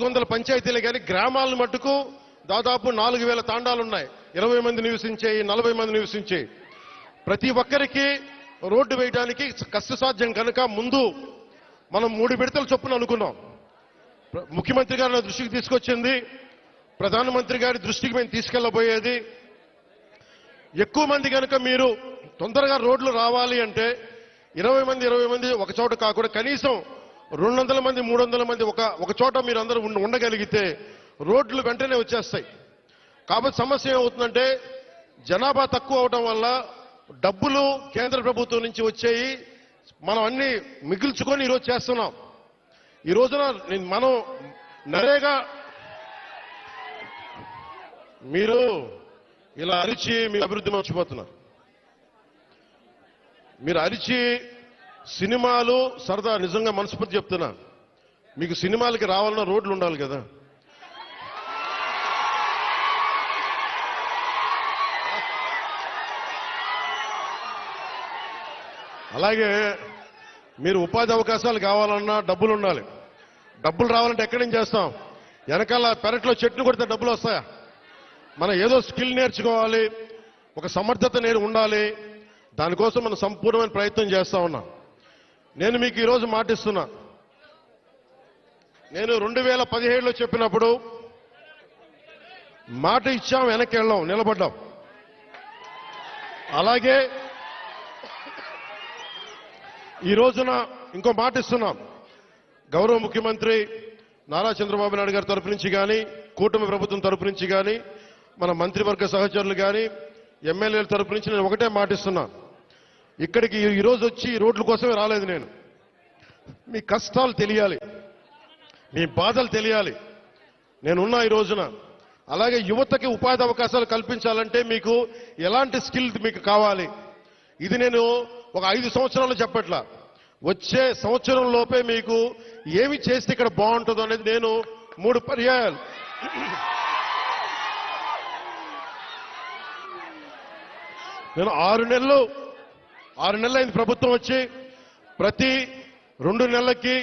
400 పంచాయతీలు కానీ గ్రామాలను మట్టుకు దాదాపు 4000 తాండాలు ఉన్నాయి. 20 మంది నివసించేవి, 40 మంది నివసించేవి. ప్రతి ఒక్కరికి రోడ్డు వేయడానికి కష్టసాధ్యం కనుక ముందు మనం 3 విడతల చొప్పున అనుకున్నాం. ముఖ్యమంత్రి గారు నా దృష్టికి తీసుకొచ్చింది, ప్రధానమంత్రి గారి దృష్టికి మేము తీసుకెళ్లబోయేది, ఎక్కువ మంది కనుక మీరు తొందరగా రోడ్లు రావాలి అంటే 20 మంది ఒక చోట కాకుండా కనీసం 200 మంది 300 మంది ఒక చోట మీరు అందరూ ఉండగలిగితే రోడ్లు వెంటనే వచ్చేస్తాయి. కాబట్టి సమస్య ఏమవుతుందంటే జనాభా తక్కువ అవడం వల్ల డబ్బులు కేంద్ర ప్రభుత్వం నుంచి వచ్చేయి మనం అన్ని మిగిల్చుకొని ఈరోజు చేస్తున్నాం. ఈ రోజున మనం నరేగా మీరు ఇలా అరిచి మీ అభివృద్ధి మర్చిపోతున్నారు. మీరు అరిచి సినిమాలు సరదా, నిజంగా మనస్ఫూర్తి చెప్తున్నా, మీకు సినిమాలకి రావాలన్న రోడ్లు ఉండాలి కదా. అలాగే మీరు ఉపాధి అవకాశాలు కావాలన్నా డబ్బులు ఉండాలి. డబ్బులు రావాలంటే ఎక్కడి నుంచి చేస్తాం? వెనకాల పెరట్లో చెట్లు కొడితే డబ్బులు వస్తాయా? మనం ఏదో స్కిల్ నేర్చుకోవాలి, ఒక సమర్థత ఉండాలి. దానికోసం మనం సంపూర్ణమైన ప్రయత్నం చేస్తా ఉన్నాం. నేను మీకు ఈరోజు మాటిస్తున్నా, నేను 2017లో చెప్పినప్పుడు మాట ఇచ్చాం, వెనక్కి వెళ్ళాం, నిలబడ్డాం. అలాగే ఈ రోజున ఇంకో మాట ఇస్తున్నాం. గౌరవ ముఖ్యమంత్రి నారా చంద్రబాబు నాయుడు గారి తరపు నుంచి కానీ, కూటమి ప్రభుత్వం తరపు నుంచి కానీ, మన మంత్రివర్గ సహచరులు కానీ, ఎమ్మెల్యేల తరపు నుంచి నేను ఒకటే మాటిస్తున్నా, ఇక్కడికి ఈరోజు వచ్చి రోడ్ల కోసమే రాలేదు నేను. మీ కష్టాలు తెలియాలి, మీ బాధలు తెలియాలి. నేనున్నా ఈ రోజున. అలాగే యువతకి ఉపాధి అవకాశాలు కల్పించాలంటే మీకు ఎలాంటి స్కిల్ మీకు కావాలి, ఇది నేను ఒక 5 సంవత్సరాలు చెప్పట్లా, వచ్చే సంవత్సరం లోపే మీకు ఏమి చేస్తే ఇక్కడ బాగుంటుందో అనేది నేను 3 పర్యాయాలు నేను 6 నెలలు అయింది ప్రభుత్వం వచ్చి. ప్రతి 2 నెలలకి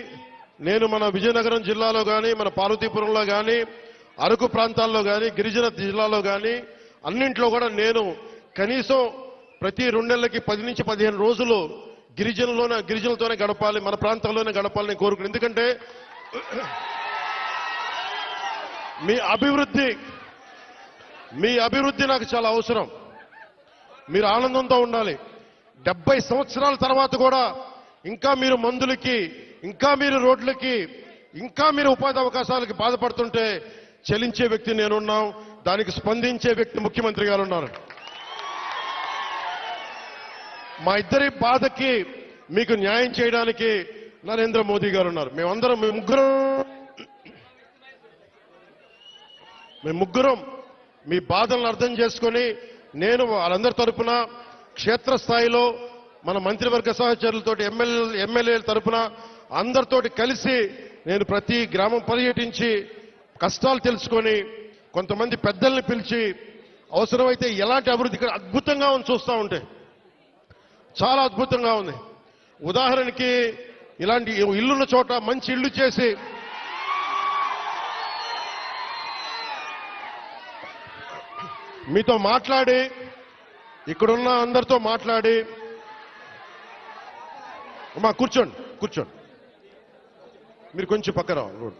నేను మన విజయనగరం జిల్లాలో కానీ, మన పార్వతీపురంలో కానీ, అరకు ప్రాంతాల్లో కానీ, గిరిజన జిల్లాలో కానీ అన్నింట్లో కూడా నేను కనీసం ప్రతి 2 నెలలకి 10 నుంచి 15 రోజులు గిరిజనులతోనే గడపాలి, మన ప్రాంతంలోనే గడపాలని నేను కోరుకున్నాను. ఎందుకంటే మీ అభివృద్ధి నాకు చాలా అవసరం. మీరు ఆనందంతో ఉండాలి. 70 సంవత్సరాల తర్వాత కూడా ఇంకా మీరు మందులకి, ఇంకా మీరు రోడ్లకి, ఇంకా మీరు ఉపాధి అవకాశాలకి బాధపడుతుంటే చలించే వ్యక్తి నేనున్నాం, దానికి స్పందించే వ్యక్తి ముఖ్యమంత్రి గారు ఉన్నారు. మా ఇద్దరి బాధకి మీకు న్యాయం చేయడానికి నరేంద్ర మోదీ గారు ఉన్నారు. మేమందరం మేము ముగ్గురం మీ బాధలను అర్థం చేసుకొని నేను వాళ్ళందరి తరపున క్షేత్రస్థాయిలో మన మంత్రివర్గ సహచరులతోటి ఎమ్మెల్యేల తరపున అందరితోటి కలిసి నేను ప్రతి గ్రామం పర్యటించి కష్టాలు తెలుసుకొని కొంతమంది పెద్దల్ని పిలిచి అవసరమైతే ఎలాంటి అభివృద్ధి ఇక్కడ అద్భుతంగా ఉంది, చూస్తూ ఉంటే చాలా అద్భుతంగా ఉంది. ఉదాహరణకి ఇలాంటి ఇల్లున్న చోట మంచి ఇల్లు చేసి మీతో మాట్లాడి, ఇక్కడున్న అందరితో మాట్లాడి, అమ్మా కూర్చోండి, మీరు కొంచెం పక్కన రోడ్.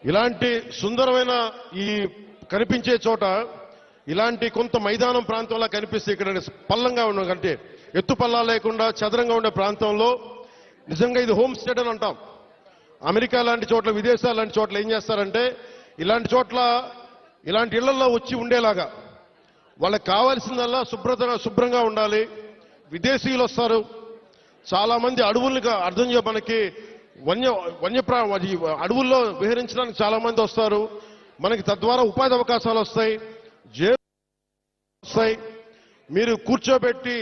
ఇలాంటి సుందరమైన ఈ కనిపించే చోట ఇలాంటి కొంత మైదానం ప్రాంతంలో కనిపిస్తే ఇక్కడ పల్లంగా ఉన్న కంటే ఎత్తు పల్లా లేకుండా చదరంగా ఉండే ప్రాంతంలో నిజంగా ఇది హోమ్ స్టేట్ అని అంటాం. అమెరికా లాంటి చోట్ల, విదేశాలు లాంటి చోట్ల ఏం చేస్తారంటే ఇలాంటి చోట్ల ఇలాంటి ఇళ్లలో వచ్చి ఉండేలాగా వాళ్ళకి కావాల్సిందల్లా శుభ్రంగా ఉండాలి. విదేశీయులు వస్తారు, చాలా మంది అడవుల్ని అర్థం మనకి అడవుల్లో విహరించడానికి చాలా మంది వస్తారు. మనకి తద్వారా ఉపాధి అవకాశాలు వస్తాయి, వస్తాయి. మీరు కూర్చోబెట్టి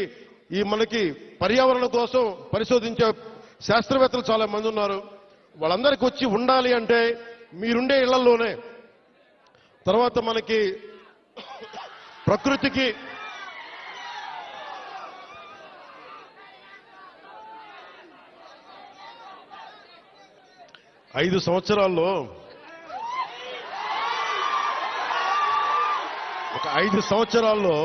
ఈ మనకి పర్యావరణం కోసం పరిశోధించే శాస్త్రవేత్తలు చాలా మంది ఉన్నారు. వాళ్ళందరికీ వచ్చి ఉండాలి అంటే మీరుండే ఇళ్లలోనే. తర్వాత మనకి ప్రకృతికి 5 సంవత్సరాల్లో ఒక 5 సంవత్సరాల్లో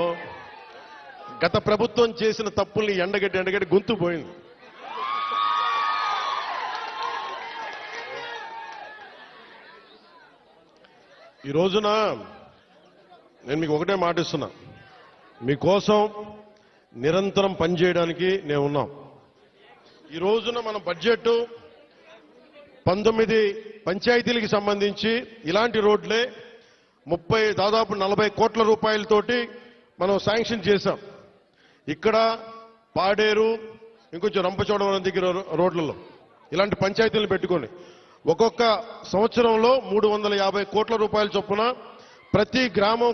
గత ప్రభుత్వం చేసిన తప్పుల్ని ఎండగట్టి గొంతు పోయింది. ఈ రోజున నేను మీకు ఒకటే మాటిస్తున్నా, మీకోసం నిరంతరం పనిచేయడానికి నేను ఉన్నాం. ఈ రోజున మన బడ్జెట్ 19 పంచాయతీలకు సంబంధించి ఇలాంటి రోడ్లే దాదాపు 40 కోట్ల రూపాయలతోటి మనం శాంక్షన్ చేశాం. ఇక్కడ పాడేరు, ఇంకొంచెం రంపచోడవరం దగ్గర రోడ్లలో ఇలాంటి పంచాయతీలను పెట్టుకొని ఒక్కొక్క సంవత్సరంలో 350 కోట్ల రూపాయల చొప్పున ప్రతి గ్రామం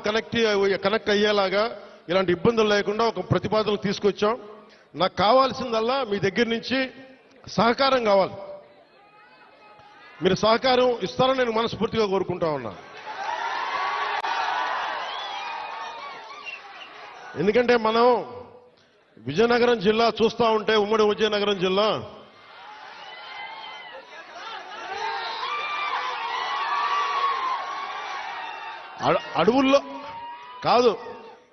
కనెక్ట్ అయ్యేలాగా ఇలాంటి ఇబ్బందులు లేకుండా ఒక ప్రతిపాదన తీసుకొచ్చాం. నాకు కావాల్సిందల్లా మీ దగ్గర నుంచి సహకారం కావాలి. మీరు సహకారం ఇస్తారని నేను మనస్ఫూర్తిగా కోరుకుంటా ఉన్నా. ఎందుకంటే మనం విజయనగరం జిల్లా చూస్తూ ఉంటే, ఉమ్మడి విజయనగరం జిల్లా అడవుల్లో కాదు,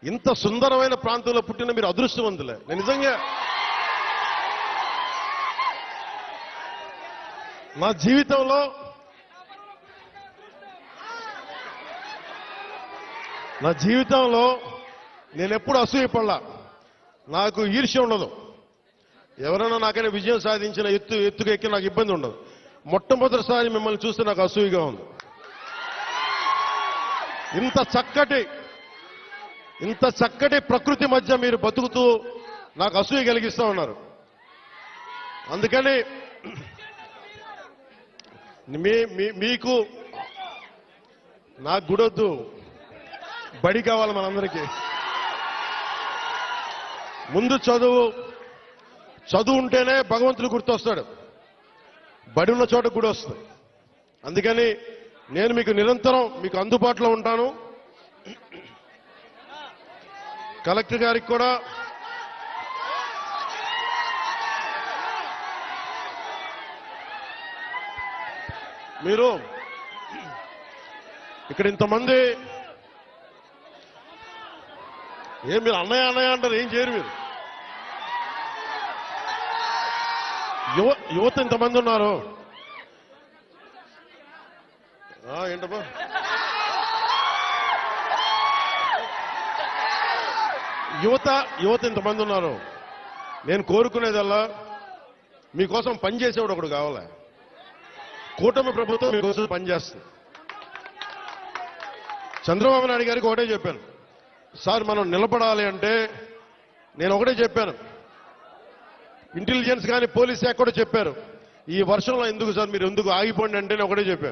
ఇంత సుందరమైన ప్రాంతంలో పుట్టిన మీరు అదృష్టవంతులే. నేను నిజంగా నా జీవితంలో నేను ఎప్పుడు అసూయపడలా. నాకు ఈర్ష్య ఉండదు. ఎవరైనా నాకైనా విజయం సాధించిన ఎత్తుకు ఎక్కి నాకు ఇబ్బంది ఉండదు. మొట్టమొదటిసారి మిమ్మల్ని చూస్తే నాకు అసూయగా ఉంది. ఇంత చక్కటి ప్రకృతి మధ్య మీరు బతుకుతూ నాకు అసూయ కలిగిస్తూ ఉన్నారు. అందుకని మీకు నాకు గుడొద్దు, బడి కావాలి మనందరికీ. ముందు చదువు ఉంటేనే భగవంతుడు గుర్తొస్తాడు, బడి ఉన్న చోట గుడి వస్తుంది. అందుకని నేను మీకు నిరంతరం మీకు అందుబాటులో ఉంటాను. కలెక్టర్ గారికి కూడా మీరు ఇక్కడ ఇంతమంది మీరు అన్నయ్య అంటారు, ఏం చేయరు మీరు. యువత ఇంతమంది ఉన్నారు. ఏంటమ్మా యువత ఇంతమంది ఉన్నారు. నేను కోరుకునేదల్లా మీకోసం పనిచేసేవాడు ఒకడు కావాలి. కూటమి ప్రభుత్వం మీకోసం పనిచేస్తుంది. చంద్రబాబు నాయుడు గారికి ఒకటే చెప్పాను, సార్ మనం నిలబడాలి అంటే నేను ఒకటే చెప్పాను. ఇంటెలిజెన్స్ కానీ పోలీస్ శాఖ కూడా చెప్పారు, ఈ వర్షంలో ఎందుకు సార్ మీరు ఎందుకు ఆగిపోండి అంటే నేను ఒకటే చెప్పాను.